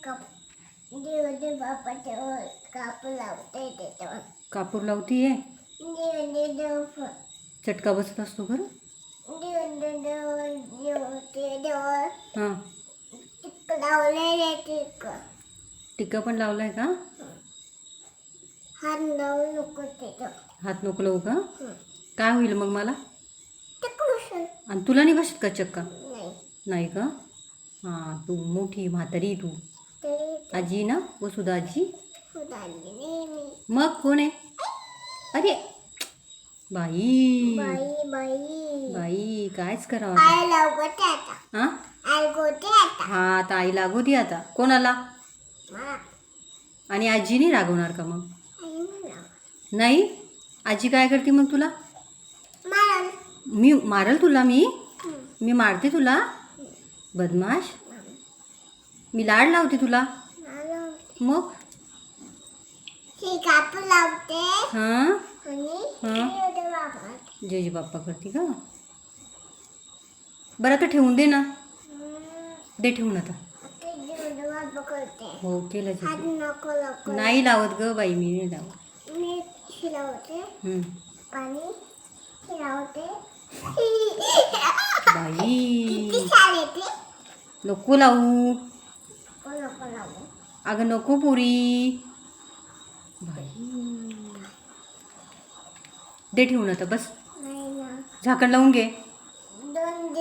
दिवस बापाच्या कापूर लावते त्याच्यावर. कापूर लावतीये. देव चटका बसत असतो खरं. हां. टिक्क लावलेले टिक्का पण लावलाय का? हात लावू नको त्याच्यावर. हात नको लावू का? काय होईल मग मला? टिकून आणि तुला नाही बसत का चक्का? नाही. नाही का? हां, तू मोठी म्हातारी तू. तरी आजी ना वसुधा आजी. सुधारली नेहमी. मग कोण आहे? अरे बाई बाई बाई बाई कायच करावं आय लावते आता. हां. आय गोते आता. हा आता आई लागू दे आता. कोणाला? मला आणि आजी नाही रागवणार का मग? आई म्हणा. नाही. आजी काय करते मग तुला? मला मी मारल तुला. मी मारते तुला. बदमाश. मी लाड लावते तुला. मला मग ही कापूर लावते हां आणि हां देव बाबा. जय जय बाप्पा करते का? बरं आता ठेवून दे ना. दे ठेवून आता. ते देव बाबा करते. हो केलं हात जे. नको नको. नाही लावत ग बाई, मी नाही लावत. मी शिलावते पाणी शिलावते. बाई किती छान येते. नको लावू. नको नको लावू. अगं नको पुरी. बाई दे ठेवून आता बस. नाही ना. झाकण लावून घे. दोन